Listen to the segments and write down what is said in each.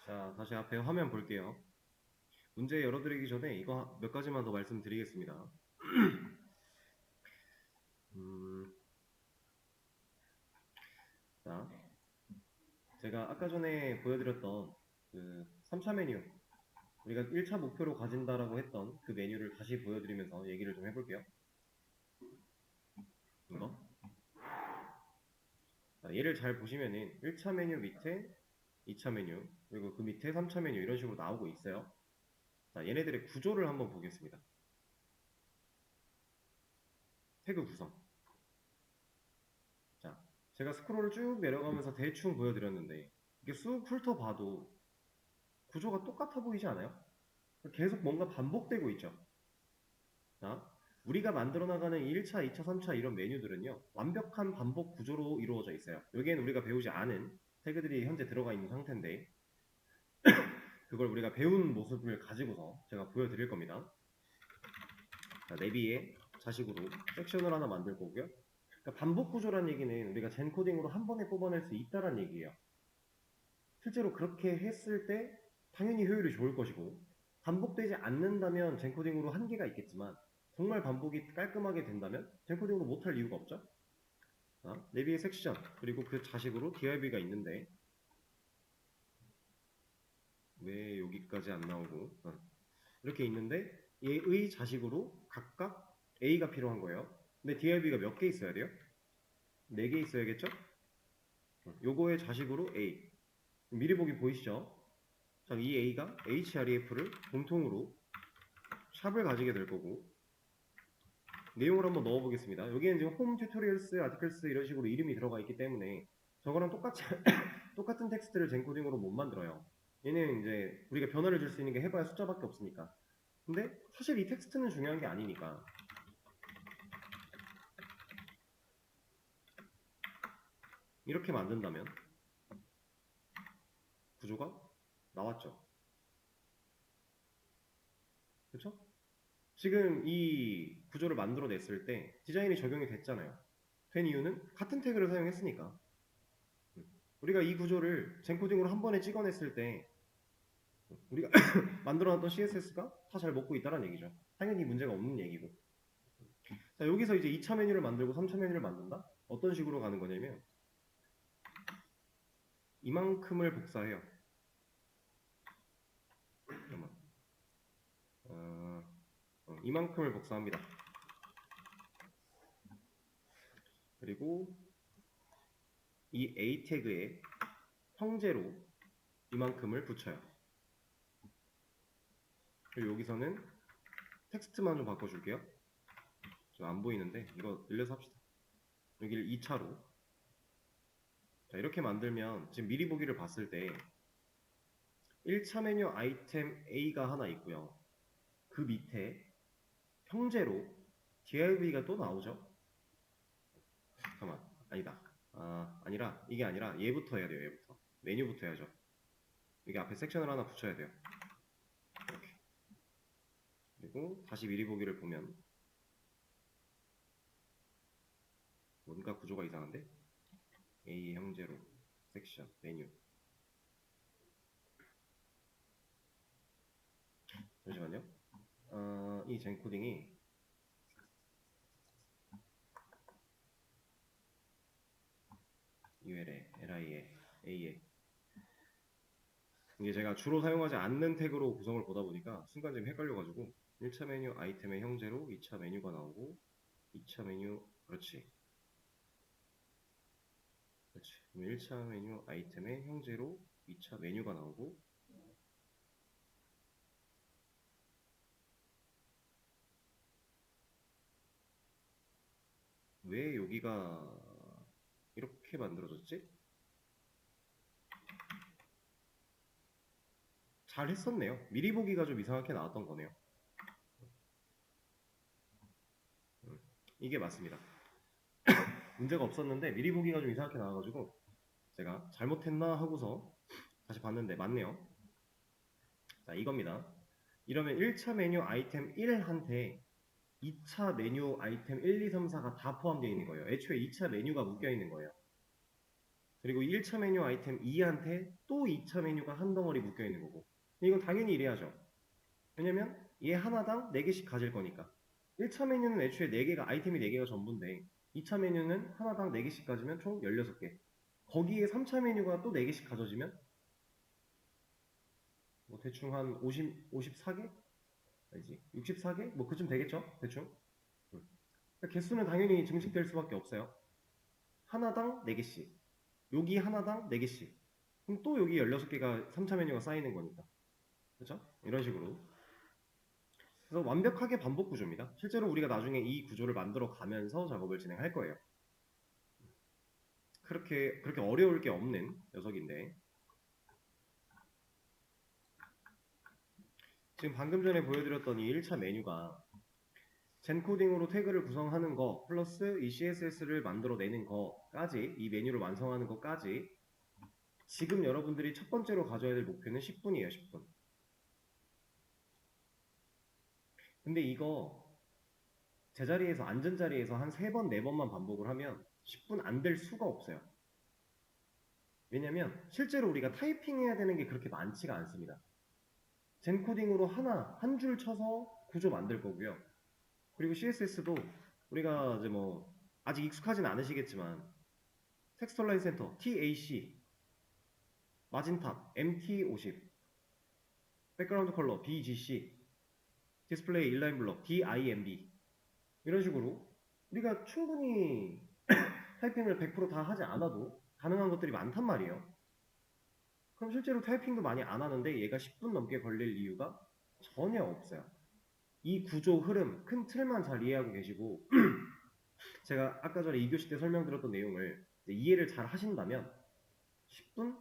자, 다시 앞에 화면 볼게요. 문제 열어드리기 전에 이거 몇 가지만 더 말씀드리겠습니다. 자, 제가 아까 전에 보여드렸던 그 3차 메뉴, 우리가 1차 목표로 가진다라고 했던 그 메뉴를 다시 보여드리면서 얘기를 좀 해볼게요. 이거. 자, 얘를 잘 보시면은 1차 메뉴 밑에 2차 메뉴, 그리고 그 밑에 3차 메뉴 이런 식으로 나오고 있어요. 자, 얘네들의 구조를 한번 보겠습니다. 태그 구성. 자, 제가 스크롤을 쭉 내려가면서 대충 보여드렸는데 이게 쑥 훑어봐도 구조가 똑같아 보이지 않아요? 계속 뭔가 반복되고 있죠. 자, 우리가 만들어 나가는 1차, 2차, 3차 이런 메뉴들은요, 완벽한 반복 구조로 이루어져 있어요. 여기에는 우리가 배우지 않은 태그들이 현재 들어가 있는 상태인데, 그걸 우리가 배운 모습을 가지고서 제가 보여드릴 겁니다. 자, 내비에 자식으로 섹션을 하나 만들 거고요. 그러니까 반복 구조란 얘기는 우리가 젠 코딩으로 한 번에 뽑아낼 수 있다는 얘기예요. 실제로 그렇게 했을 때 당연히 효율이 좋을 것이고, 반복되지 않는다면 젠코딩으로 한계가 있겠지만 정말 반복이 깔끔하게 된다면 젠코딩으로 못할 이유가 없죠. 자, 내비의 섹션 그리고 그 자식으로 DRB가 있는데 왜 여기까지 안 나오고 이렇게 있는데 얘의 자식으로 각각 A가 필요한 거예요. 근데 DRB가 몇 개 있어야 돼요? 4개 있어야겠죠? 요거의 자식으로 A. 미리 보기 보이시죠? 자, 이 A가 href를 공통으로 샵을 가지게 될 거고, 내용을 한번 넣어보겠습니다. 여기에는 지금 홈 튜토리얼스, 아티클스 이런 식으로 이름이 들어가 있기 때문에 저거랑 똑같이 똑같은 텍스트를 젠코딩으로 못 만들어요. 얘는 이제 우리가 변화를 줄 수 있는 게 해봐야 숫자밖에 없으니까. 근데 사실 이 텍스트는 중요한 게 아니니까 이렇게 만든다면 구조가 나왔죠. 그렇죠? 지금 이 구조를 만들어냈을 때 디자인이 적용이 됐잖아요. 된 이유는 같은 태그를 사용했으니까. 우리가 이 구조를 젠코딩으로 한 번에 찍어냈을 때 우리가 만들어놨던 CSS가 다 잘 먹고 있다는 얘기죠. 당연히 문제가 없는 얘기고. 자, 여기서 이제 2차 메뉴를 만들고 3차 메뉴를 만든다? 어떤 식으로 가는 거냐면 이만큼을 복사해요. 잠깐만. 이만큼을 복사합니다. 그리고 이 A 태그에 형제로 이만큼을 붙여요. 그리고 여기서는 텍스트만 좀 바꿔줄게요. 좀 안 보이는데 이거 늘려서 합시다. 여기를 2차로. 자, 이렇게 만들면 지금 미리 보기를 봤을 때 1차 메뉴 아이템 A가 하나 있고요. 그 밑에 형제로 DRV가 또 나오죠? 잠깐만, 아니다. 아니라 이게 아니라 얘부터 해야 돼요. 얘부터 메뉴부터 해야죠. 여기 앞에 섹션을 하나 붙여야 돼요. 이렇게. 그리고 다시 미리 보기를 보면 뭔가 구조가 이상한데 A 형제로 섹션 메뉴. 잠시만요. 이 젠코딩이 UL에 LI에 A에 이게 제가 주로 사용하지 않는 태그로 구성을 보다 보니까 순간 좀 헷갈려가지고 1차 메뉴 아이템의 형제로 2차 메뉴가 나오고 2차 메뉴 그렇지. 그럼 1차 메뉴 아이템의 형제로 2차 메뉴가 나오고 왜 여기가 이렇게 만들어졌지? 잘 했었네요. 미리 보기가 좀 이상하게 나왔던 거네요. 이게 맞습니다. 문제가 없었는데 미리 보기가 좀 이상하게 나와가지고 제가 잘못했나 하고서 다시 봤는데 맞네요. 자, 이겁니다. 이러면 1차 메뉴 아이템 1한테 2차 메뉴 아이템 1, 2, 3, 4가 다 포함되어 있는 거예요. 애초에 2차 메뉴가 묶여 있는 거예요. 그리고 1차 메뉴 아이템 2한테 또 2차 메뉴가 한 덩어리 묶여 있는 거고. 이건 당연히 이래야죠. 왜냐면 얘 하나당 4개씩 가질 거니까. 1차 메뉴는 애초에 4개가 아이템이 4개가 전부인데 2차 메뉴는 하나당 4개씩 가지면 총 16개. 거기에 3차 메뉴가 또 4개씩 가져지면 뭐 대충 한 54개? 아니지 64개? 뭐 그쯤 되겠죠? 대충. 그러니까 개수는 당연히 증식될 수밖에 없어요. 하나당 4개씩. 여기 하나당 4개씩. 그럼 또 여기 16개가 3차 메뉴가 쌓이는 거니까. 그렇죠? 이런 식으로. 그래서 완벽하게 반복 구조입니다. 실제로 우리가 나중에 이 구조를 만들어 가면서 작업을 진행할 거예요. 그렇게 어려울 게 없는 녀석인데 지금 방금 전에 보여드렸던 이 1차 메뉴가 젠코딩으로 태그를 구성하는 거 플러스 이 CSS를 만들어내는 거까지 이 메뉴를 완성하는 것까지 지금 여러분들이 첫 번째로 가져야 될 목표는 10분이에요. 10분. 근데 이거 제자리에서 앉은 자리에서 한 3번, 4번만 반복을 하면 10분 안 될 수가 없어요. 왜냐면 실제로 우리가 타이핑해야 되는 게 그렇게 많지가 않습니다. 젠코딩으로 한 줄 쳐서 구조 만들 거고요. 그리고 CSS도 우리가 이제 뭐 아직 익숙하진 않으시겠지만 텍스트 온라인 센터 TAC, 마진탑 MT50, 백그라운드 컬러 BGC, 디스플레이 인라인 블럭 DIMB 이런 식으로 우리가 충분히 타이핑을 100%다 하지 않아도 가능한 것들이 많단 말이에요. 그럼 실제로 타이핑도 많이 안 하는데 얘가 10분 넘게 걸릴 이유가 전혀 없어요. 이 구조 흐름, 큰 틀만 잘 이해하고 계시고 제가 아까 전에 2교시 때 설명드렸던 내용을 이해를 잘 하신다면 10분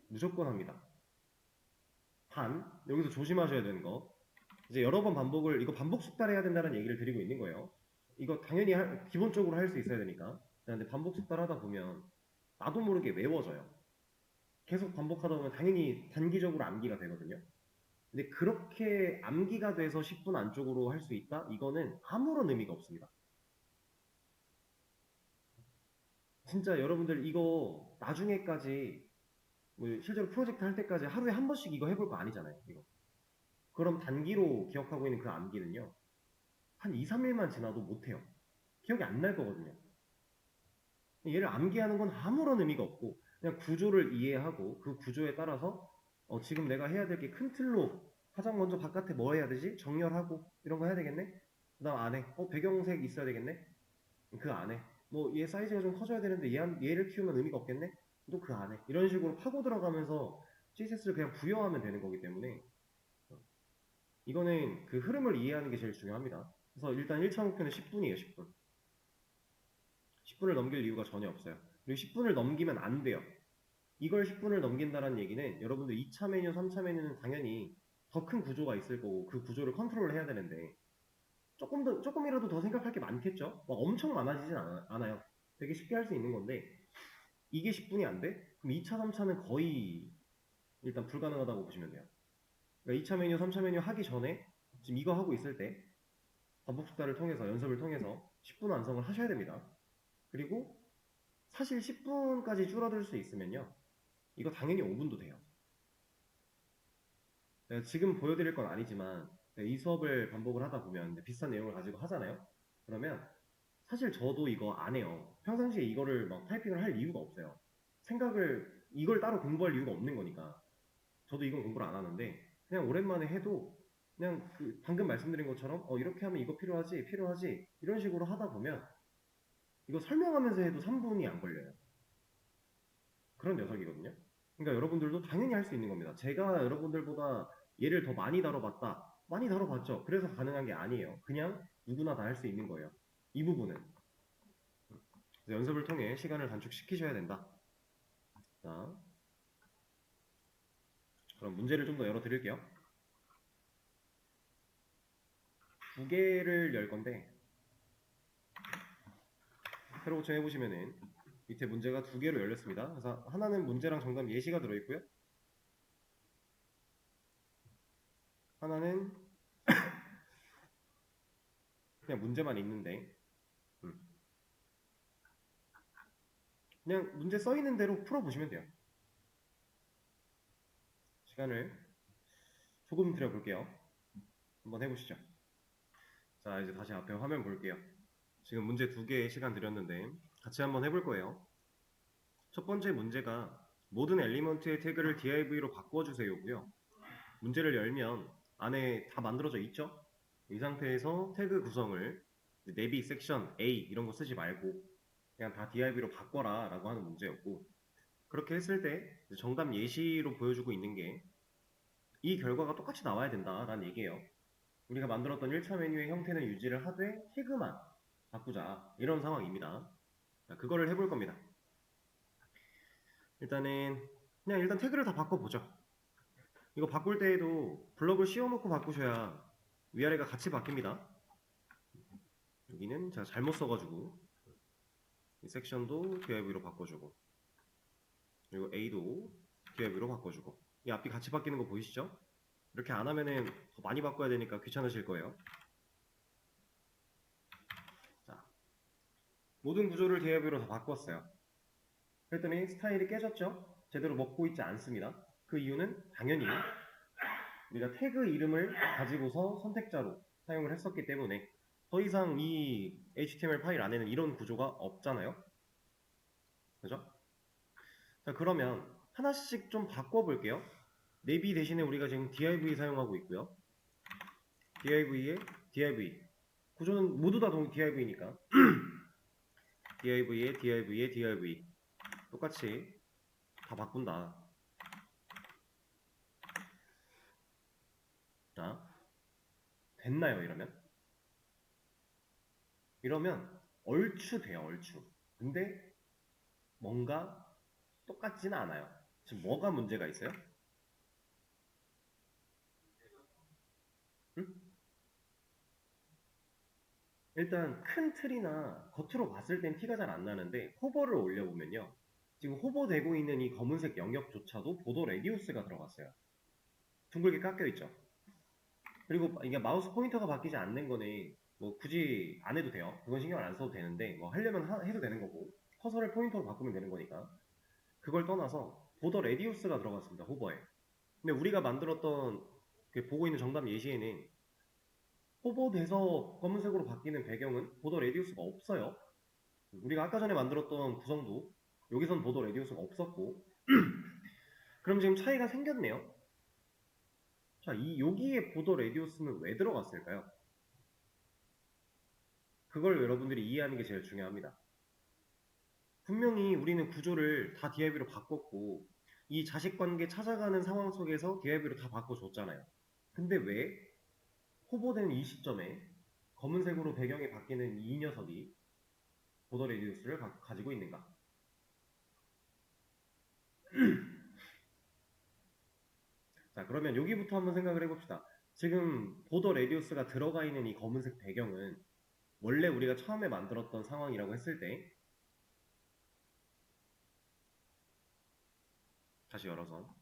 무조건 합니다. 단, 여기서 조심하셔야 되는 거 이제 여러 번 반복을 이거 반복 숙달해야 된다는 얘기를 드리고 있는 거예요. 이거 당연히 기본적으로 할 수 있어야 되니까. 근데 반복 숙달하다 보면 나도 모르게 외워져요. 계속 반복하다 보면 당연히 단기적으로 암기가 되거든요. 근데 그렇게 암기가 돼서 10분 안쪽으로 할 수 있다? 이거는 아무런 의미가 없습니다. 진짜 여러분들 이거 나중에까지 뭐 실제로 프로젝트 할 때까지 하루에 한 번씩 이거 해볼 거 아니잖아요. 이거. 그럼 단기로 기억하고 있는 그 암기는요. 한 2, 3일만 지나도 못해요. 기억이 안 날 거거든요. 얘를 암기하는 건 아무런 의미가 없고 그냥 구조를 이해하고 그 구조에 따라서 지금 내가 해야 될 게 큰 틀로 가장 먼저 바깥에 뭐 해야 되지? 정렬하고 이런 거 해야 되겠네? 그 다음 안에 배경색 있어야 되겠네? 그 안에 뭐 얘 사이즈가 좀 커져야 되는데 얘를 키우면 의미가 없겠네? 또 그 안에 이런 식으로 파고 들어가면서 CSS를 그냥 부여하면 되는 거기 때문에 이거는 그 흐름을 이해하는 게 제일 중요합니다. 그래서 일단 1차 목표는 10분이에요. 10분. 10분을 넘길 이유가 전혀 없어요. 그리고 10분을 넘기면 안 돼요. 이걸 10분을 넘긴다는 얘기는 여러분들 2차 메뉴, 3차 메뉴는 당연히 더 큰 구조가 있을 거고 그 구조를 컨트롤을 해야 되는데 조금이라도 더 생각할 게 많겠죠? 막 엄청 많아지진 않아요. 되게 쉽게 할 수 있는 건데 이게 10분이 안 돼? 그럼 2차, 3차는 거의 일단 불가능하다고 보시면 돼요. 그러니까 2차 메뉴, 3차 메뉴 하기 전에 지금 이거 하고 있을 때 반복 숙달을 통해서 연습을 통해서 10분 완성을 하셔야 됩니다. 그리고 사실 10분까지 줄어들 수 있으면요. 이거 당연히 5분도 돼요. 제가 지금 보여드릴 건 아니지만 이 수업을 반복을 하다 보면 비슷한 내용을 가지고 하잖아요. 그러면 사실 저도 이거 안 해요. 평상시에 이거를 막 타이핑을 할 이유가 없어요. 이걸 따로 공부할 이유가 없는 거니까. 저도 이건 공부를 안 하는데 그냥 오랜만에 해도 그냥 그 방금 말씀드린 것처럼 이렇게 하면 이거 필요하지 이런 식으로 하다 보면 이거 설명하면서 해도 3분이 안 걸려요. 그런 녀석이거든요. 그러니까 여러분들도 당연히 할 수 있는 겁니다. 제가 여러분들보다 얘를 더 많이 다뤄봤다. 많이 다뤄봤죠. 그래서 가능한 게 아니에요. 그냥 누구나 다 할 수 있는 거예요. 이 부분은. 연습을 통해 시간을 단축시키셔야 된다. 자, 그럼 문제를 좀 더 열어드릴게요. 두 개를 열 건데 새로 고쳐해보시면은 밑에 문제가 두 개로 열렸습니다. 그래서 하나는 문제랑 정답 예시가 들어있고요. 하나는 그냥 문제만 있는데 그냥 문제 써 있는 대로 풀어보시면 돼요. 시간을 조금 들여볼게요. 한번 해보시죠. 자, 이제 다시 앞에 화면 볼게요. 지금 문제 2개의 시간 드렸는데 같이 한번 해볼 거예요. 첫 번째 문제가 모든 엘리먼트의 태그를 div로 바꿔주세요고요. 문제를 열면 안에 다 만들어져 있죠? 이 상태에서 태그 구성을 내비 섹션 A 이런 거 쓰지 말고 그냥 다 div로 바꿔라 라고 하는 문제였고, 그렇게 했을 때 정답 예시로 보여주고 있는 게 이 결과가 똑같이 나와야 된다라는 얘기예요. 우리가 만들었던 1차 메뉴의 형태는 유지를 하되 태그만 바꾸자, 이런 상황입니다. 자, 그거를 해볼 겁니다. 일단은 그냥 일단 태그를 다 바꿔보죠. 이거 바꿀 때에도 블럭을 씌워놓고 바꾸셔야 위아래가 같이 바뀝니다. 여기는 제가 잘못 써가지고 이 섹션도 div로 바꿔주고, 그리고 A도 div로 바꿔주고, 이 앞이 같이 바뀌는 거 보이시죠? 이렇게 안 하면은 더 많이 바꿔야 되니까 귀찮으실 거예요. 자, 모든 구조를 div로 다 바꿨어요. 그랬더니 스타일이 깨졌죠? 제대로 먹고 있지 않습니다. 그 이유는 당연히 우리가 태그 이름을 가지고서 선택자로 사용을 했었기 때문에 더 이상 이 HTML 파일 안에는 이런 구조가 없잖아요. 그죠? 자, 그러면 하나씩 좀 바꿔볼게요. 내비 대신에 우리가 지금 div 사용하고 있고요. div에 div. 구조는 모두 다 div니까 div에 div에 div. 똑같이 다 바꾼다. 자, 됐나요, 이러면? 이러면 얼추 돼요, 얼추. 근데 뭔가 똑같지는 않아요. 지금 뭐가 문제가 있어요? 응? 일단 큰 틀이나 겉으로 봤을 땐 티가 잘 안 나는데 호버를 올려보면요. 지금 호버되고 있는 이 검은색 영역조차도 보도 레디우스가 들어갔어요. 둥글게 깎여 있죠. 그리고 이게 마우스 포인터가 바뀌지 않는 거는 뭐 굳이 안 해도 돼요. 그건 신경을 안 써도 되는데 뭐 하려면 해도 되는 거고, 커서를 포인터로 바꾸면 되는 거니까. 그걸 떠나서 보더 레디우스가 들어갔습니다, 호버에. 근데 우리가 만들었던 그 보고 있는 정답 예시에는 호버돼서 검은색으로 바뀌는 배경은 보더 레디우스가 없어요. 우리가 아까 전에 만들었던 구성도 여기선 보더 레디우스가 없었고, 그럼 지금 차이가 생겼네요. 자, 여기에 보더 레디우스는 왜 들어갔을까요? 그걸 여러분들이 이해하는 게 제일 중요합니다. 분명히 우리는 구조를 다 div로 바꿨고 이 자식관계 찾아가는 상황 속에서 div로 다 바꿔줬잖아요. 근데 왜 호버된 이 시점에 검은색으로 배경이 바뀌는 이 녀석이 보더 레디우스를 가지고 있는가? 자, 그러면 여기부터 한번 생각을 해봅시다. 지금 보더 레디우스가 들어가 있는 이 검은색 배경은 원래 우리가 처음에 만들었던 상황이라고 했을 때, 다시 열어서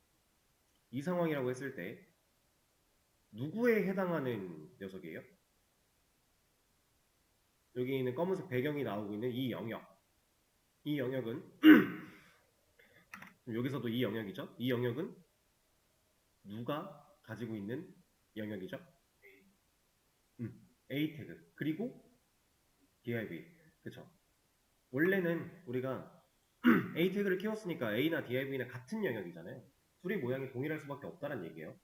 이 상황이라고 했을 때 누구에 해당하는 녀석이에요? 여기 있는 검은색 배경이 나오고 있는 이 영역. 이 영역은 여기서도 이 영역이죠? 이 영역은 누가 가지고 있는 영역이죠? A 태그 그리고 div. 그쵸? 원래는 우리가 A 태그를 키웠으니까 A나 div는 같은 영역이잖아요. 둘이 모양이 동일할 수밖에 없다는 얘기예요.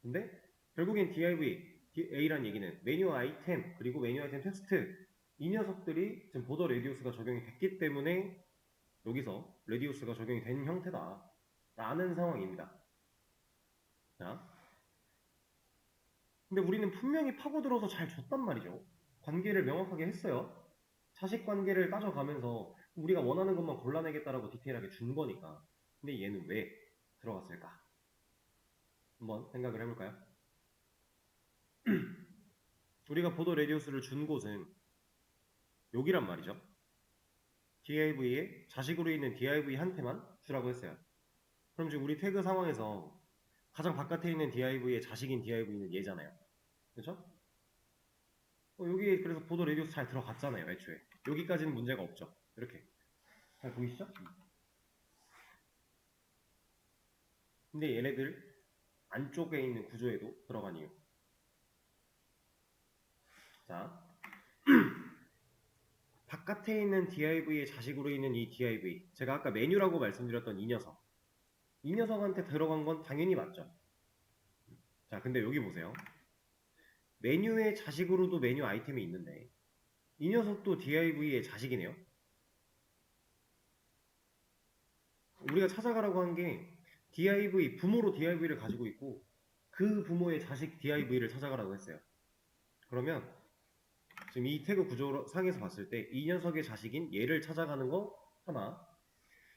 근데 결국엔 A란 얘기는 메뉴 아이템 그리고 메뉴 아이템 텍스트, 이 녀석들이 지금 보더 레디우스가 적용이 됐기 때문에 여기서 레디우스가 적용이 된 형태다 라는 상황입니다. 자, 근데 우리는 분명히 파고들어서 잘 줬단 말이죠. 관계를 명확하게 했어요. 자식 관계를 따져가면서 우리가 원하는 것만 골라내겠다라고 디테일하게 준 거니까. 근데 얘는 왜 들어갔을까? 한번 생각을 해볼까요? 우리가 보도 레디우스를 준 곳은 여기란 말이죠. div에 자식으로 있는 div한테만 주라고 했어요. 그럼 지금 우리 태그 상황에서 가장 바깥에 있는 div의 자식인 div는 얘잖아요. 그렇죠? 여기 그래서 보도 레디우스 잘 들어갔잖아요, 애초에. 여기까지는 문제가 없죠. 이렇게. 잘 보이시죠? 근데 얘네들 안쪽에 있는 구조에도 들어간 이유. 자, 바깥에 있는 div의 자식으로 있는 이 div. 제가 아까 메뉴라고 말씀드렸던 이 녀석. 이 녀석한테 들어간 건 당연히 맞죠. 자, 근데 여기 보세요. 메뉴의 자식으로도 메뉴 아이템이 있는데 이 녀석도 div의 자식이네요. 우리가 찾아가라고 한 게 div, 부모로 div를 가지고 있고 그 부모의 자식 div를 찾아가라고 했어요. 그러면 지금 이 태그 구조 상에서 봤을 때 이 녀석의 자식인 얘를 찾아가는 거 하나,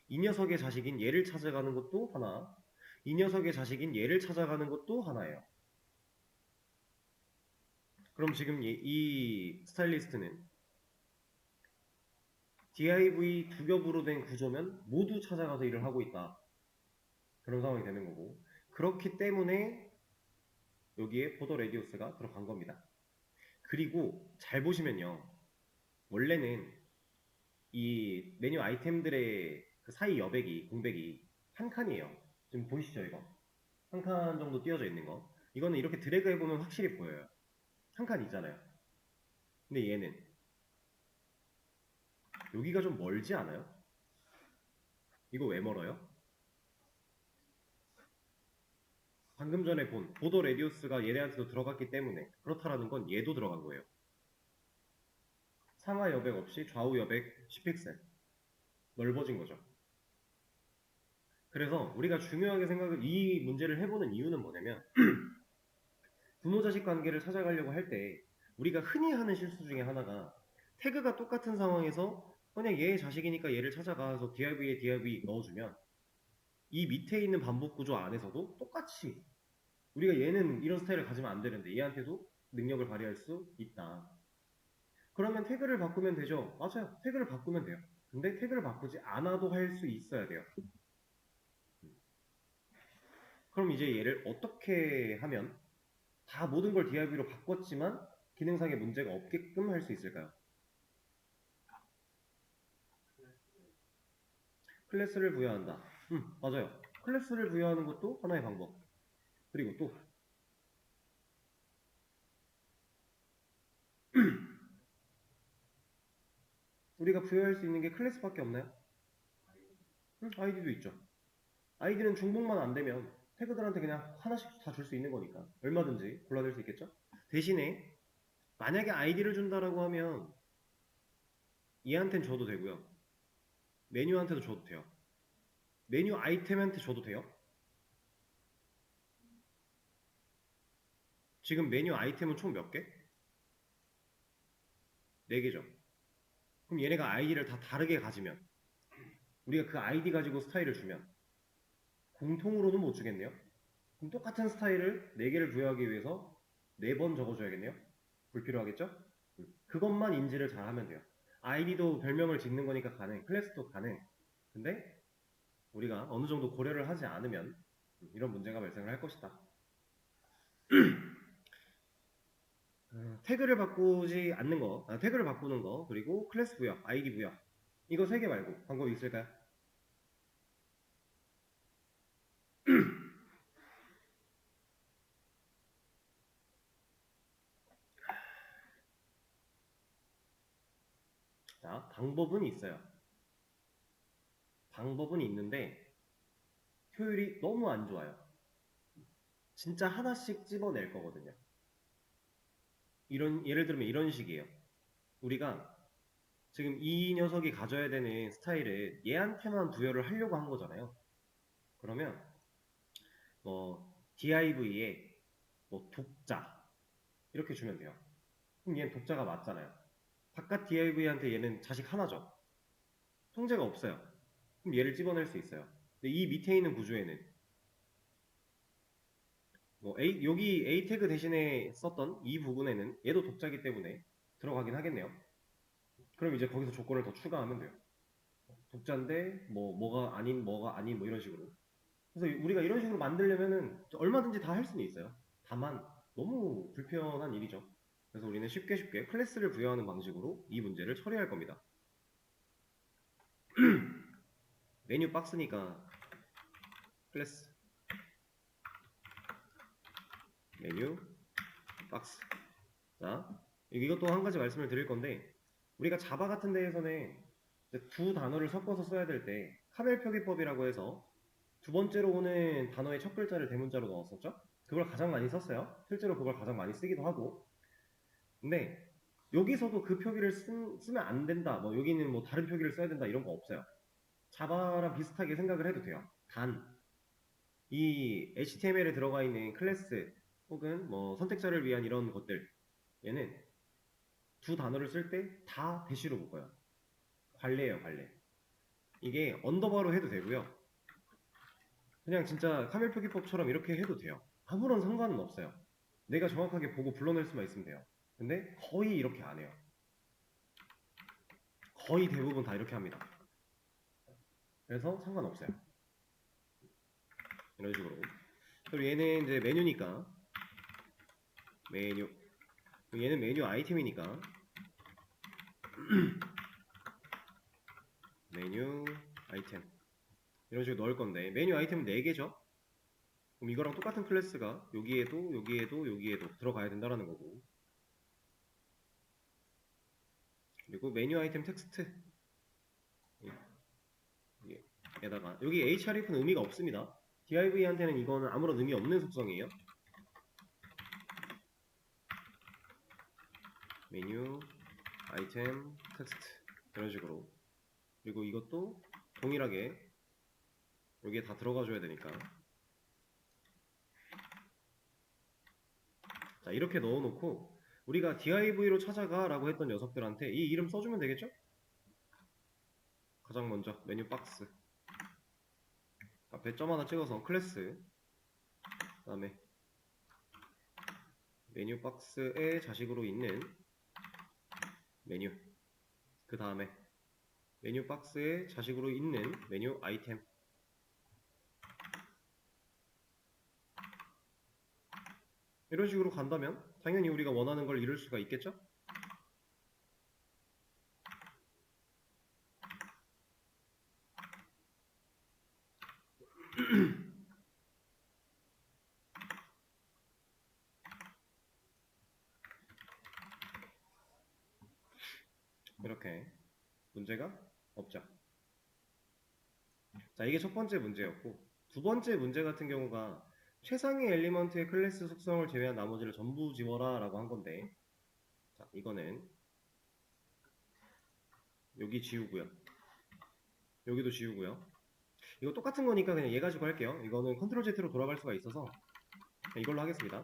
이 녀석의 자식인 얘를 찾아가는 것도 하나, 이 녀석의 자식인 얘를 찾아가는 것도 하나예요. 그럼 지금 이 스타일리스트는 div 두 겹으로 된 구조면 모두 찾아가서 일을 하고 있다. 그런 상황이 되는 거고, 그렇기 때문에 여기에 보더 레디우스가 들어간 겁니다. 그리고 잘 보시면요, 원래는 이 메뉴 아이템들의 그 사이 여백이, 공백이 한 칸이에요. 지금 보이시죠, 이거? 한 칸 정도 띄어져 있는 거. 이거는 이렇게 드래그 해보면 확실히 보여요. 한 칸 있잖아요. 근데 얘는 여기가 좀 멀지 않아요? 이거 왜 멀어요? 방금 전에 본 보더 레디우스가 얘네한테도 들어갔기 때문에 그렇다라는 건 얘도 들어간 거예요. 상하 여백 없이 좌우 여백 10픽셀 넓어진 거죠. 그래서 우리가 중요하게 이 문제를 해보는 이유는 뭐냐면 부모 자식 관계를 찾아가려고 할 때 우리가 흔히 하는 실수 중에 하나가 태그가 똑같은 상황에서 그냥 얘의 자식이니까 얘를 찾아가서 div에 div 넣어주면 이 밑에 있는 반복 구조 안에서도 똑같이 우리가 얘는 이런 스타일을 가지면 안 되는데 얘한테도 능력을 발휘할 수 있다. 그러면 태그를 바꾸면 되죠. 맞아요. 태그를 바꾸면 돼요. 근데 태그를 바꾸지 않아도 할 수 있어야 돼요. 그럼 이제 얘를 어떻게 하면 다 모든 걸 div로 바꿨지만 기능상의 문제가 없게끔 할 수 있을까요? 클래스를 부여한다. 맞아요. 클래스를 부여하는 것도 하나의 방법. 그리고 또 우리가 부여할 수 있는 게 클래스밖에 없나요? 아이디도 있죠. 아이디는 중복만 안 되면 태그들한테 그냥 하나씩 다 줄 수 있는 거니까 얼마든지 골라낼 수 있겠죠? 대신에 만약에 아이디를 준다라고 하면 얘한테는 줘도 되고요. 메뉴한테도 줘도 돼요. 메뉴 아이템한테 줘도 돼요. 지금 메뉴 아이템은 총 몇 개? 4개죠. 그럼 얘네가 아이디를 다 다르게 가지면 우리가 그 아이디 가지고 스타일을 주면 공통으로는 못 주겠네요. 그럼 똑같은 스타일을 4개를 부여하기 위해서 4번 적어줘야겠네요. 불필요하겠죠? 그것만 인지를 잘 하면 돼요. 아이디도 별명을 짓는 거니까 가능, 클래스도 가능. 근데 우리가 어느 정도 고려를 하지 않으면 이런 문제가 발생을 할 것이다. 태그를 바꾸지 않는 거, 태그를 바꾸는 거, 그리고 클래스 부여, 아이디 부여. 이거 3개 말고 방법이 있을까요? 자, 방법은 있어요. 방법은 있는데 효율이 너무 안 좋아요. 진짜 하나씩 집어낼 거거든요. 예를 들면 이런 식이에요. 우리가 지금 이 녀석이 가져야 되는 스타일을 얘한테만 부여를 하려고 한 거잖아요. 그러면 뭐 div에 뭐 독자 이렇게 주면 돼요. 그럼 얘는 독자가 맞잖아요. 바깥 div한테 얘는 자식 하나죠. 통제가 없어요. 그럼 얘를 집어낼 수 있어요. 근데 이 밑에 있는 구조에는 뭐 여기 A 태그 대신에 썼던 이 부분에는 얘도 독자기 때문에 들어가긴 하겠네요. 그럼 이제 거기서 조건을 더 추가하면 돼요. 독자인데 뭐가 아닌 뭐 이런 식으로. 그래서 우리가 이런 식으로 만들려면은 얼마든지 다 할 수는 있어요. 다만 너무 불편한 일이죠. 그래서 우리는 쉽게 클래스를 부여하는 방식으로 이 문제를 처리할 겁니다. 메뉴 박스니까 클래스 메뉴 박스. 자, 이것도 한 가지 말씀을 드릴 건데, 우리가 자바 같은 데에서는 두 단어를 섞어서 써야 될 때 카멜 표기법이라고 해서 두 번째로 오는 단어의 첫 글자를 대문자로 넣었었죠. 그걸 가장 많이 썼어요. 실제로 그걸 가장 많이 쓰기도 하고. 근데 여기서도 그 표기를 쓰면 안 된다, 뭐 여기는 뭐 다른 표기를 써야 된다, 이런 거 없어요. 자바랑 비슷하게 생각을 해도 돼요. 단, 이 HTML에 들어가 있는 클래스 혹은 뭐 선택자를 위한 이런 것들, 얘는 두 단어를 쓸 때 다 대시로 묶어요. 관례예요, 관례. 이게 언더바로 해도 되고요. 그냥 진짜 카멜 표기법처럼 이렇게 해도 돼요. 아무런 상관은 없어요. 내가 정확하게 보고 불러낼 수만 있으면 돼요. 근데 거의 이렇게 안 해요. 거의 대부분 다 이렇게 합니다. 그래서 상관없어요. 이런 식으로. 그리고 얘는 이제 메뉴니까 메뉴. 얘는 메뉴 아이템이니까 메뉴 아이템. 이런 식으로 넣을 건데, 메뉴 아이템은 4개죠? 그럼 이거랑 똑같은 클래스가 여기에도 여기에도 여기에도 들어가야 된다라는 거고. 그리고 메뉴 아이템 텍스트 에다가 여기 href는 의미가 없습니다. div한테는 이거는 아무런 의미 없는 속성이에요. 메뉴 아이템 텍스트 이런 식으로. 그리고 이것도 동일하게 여기에 다 들어가 줘야 되니까, 자 이렇게 넣어놓고 우리가 div로 찾아가 라고 했던 녀석들한테 이 이름 써주면 되겠죠? 가장 먼저 메뉴 박스 앞에 점 하나 찍어서 클래스, 그 다음에 메뉴 박스의 자식으로 있는 메뉴, 그 다음에 메뉴 박스의 자식으로 있는 메뉴 아이템. 이런 식으로 간다면 당연히 우리가 원하는 걸 이룰 수가 있겠죠? 이렇게 문제가 없죠. 자, 이게 첫 번째 문제였고, 두 번째 문제 같은 경우가 최상위 엘리먼트의 클래스 속성을 제외한 나머지를 전부 지워라 라고 한 건데, 자, 이거는 여기 지우고요, 여기도 지우고요. 이거 똑같은 거니까 그냥 얘 가지고 할게요. 이거는 컨트롤 Z로 돌아갈 수가 있어서 이걸로 하겠습니다.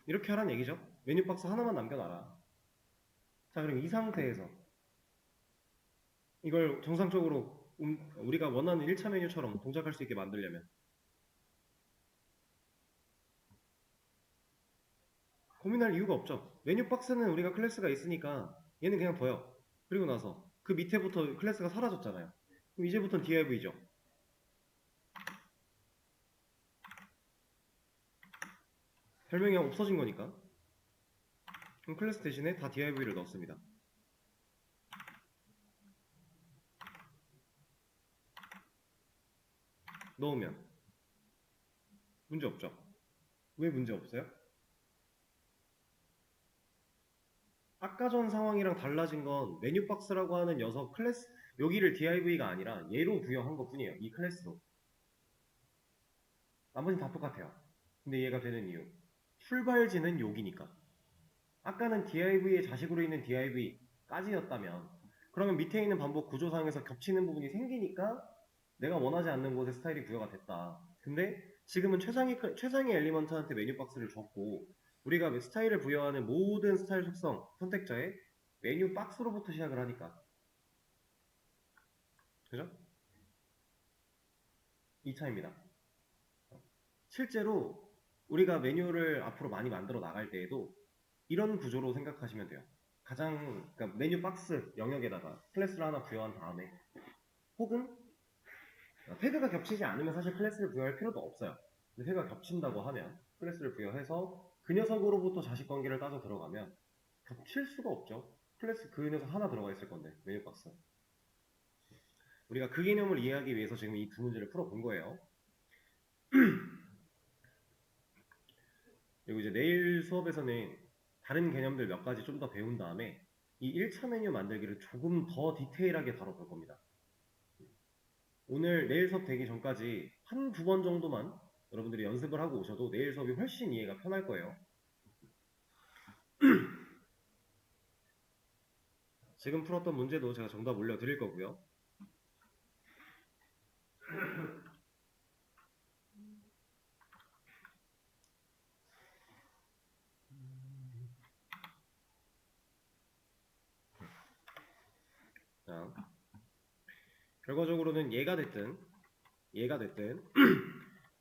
이렇게 하라는 얘기죠. 메뉴 박스 하나만 남겨놔라. 자, 그럼 이 상태에서 이걸 정상적으로 우리가 원하는 1차 메뉴처럼 동작할 수 있게 만들려면 고민할 이유가 없죠. 메뉴 박스는 우리가 클래스가 있으니까 얘는 그냥 둬요. 그리고 나서 그 밑에부터 클래스가 사라졌잖아요. 그럼 이제부터는 div죠. 별명이 없어진 거니까. 그럼 클래스 대신에 다 div를 넣습니다. 넣으면 문제 없죠. 왜 문제 없어요? 아까 전 상황이랑 달라진 건 메뉴 박스라고 하는 녀석 클래스, 여기를 div가 아니라 얘로 부여한 것 뿐이에요. 이 클래스로. 나머지는 다 똑같아요. 근데 얘가 되는 이유, 출발지는 여기니까. 아까는 div의 자식으로 있는 div까지였다면 그러면 밑에 있는 반복 구조상에서 겹치는 부분이 생기니까 내가 원하지 않는 곳에 스타일이 부여가 됐다. 근데 지금은 최상위 엘리먼트한테 메뉴 박스를 줬고 우리가 스타일을 부여하는 모든 스타일 속성 선택자에 메뉴 박스로부터 시작을 하니까, 그죠? 이 차이입니다. 실제로 우리가 메뉴를 앞으로 많이 만들어 나갈 때에도 이런 구조로 생각하시면 돼요. 그러니까 메뉴 박스 영역에다가 클래스를 하나 부여한 다음에, 혹은 태그가 겹치지 않으면 사실 클래스를 부여할 필요도 없어요. 근데 태그가 겹친다고 하면 클래스를 부여해서 그 녀석으로부터 자식 관계를 따져 들어가면 겹칠 수가 없죠. 클래스 그 녀석 하나 들어가 있을 건데 메뉴 박스. 우리가 그 개념을 이해하기 위해서 지금 이 두 문제를 풀어본 거예요. 그리고 이제 내일 수업에서는 다른 개념들 몇 가지 좀 더 배운 다음에 이 1차 메뉴 만들기를 조금 더 디테일하게 다뤄볼 겁니다. 오늘 내일 수업 되기 전까지 한 두 번 정도만 여러분들이 연습을 하고 오셔도 내일 수업이 훨씬 이해가 편할 거예요. 지금 풀었던 문제도 제가 정답 올려드릴 거고요. 자, 결과적으로는 얘가 됐든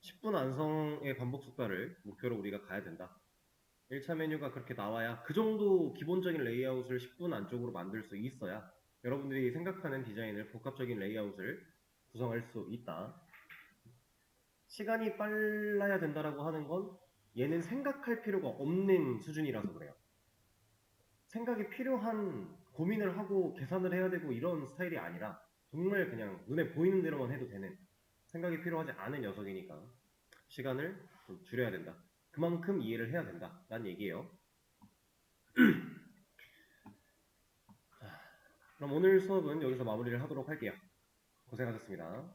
10분 완성의 반복 속도를 목표로 우리가 가야 된다. 1차 메뉴가 그렇게 나와야 그 정도 기본적인 레이아웃을 10분 안쪽으로 만들 수 있어야 여러분들이 생각하는 디자인을 복합적인 레이아웃을 구성할 수 있다. 시간이 빨라야 된다라고 하는 건 얘는 생각할 필요가 없는 수준이라서 그래요. 생각이 필요한 고민을 하고 계산을 해야 되고 이런 스타일이 아니라 정말 그냥 눈에 보이는 대로만 해도 되는 생각이 필요하지 않은 녀석이니까 시간을 좀 줄여야 된다. 그만큼 이해를 해야 된다. 라는 얘기예요. 그럼 오늘 수업은 여기서 마무리를 하도록 할게요. 고생하셨습니다.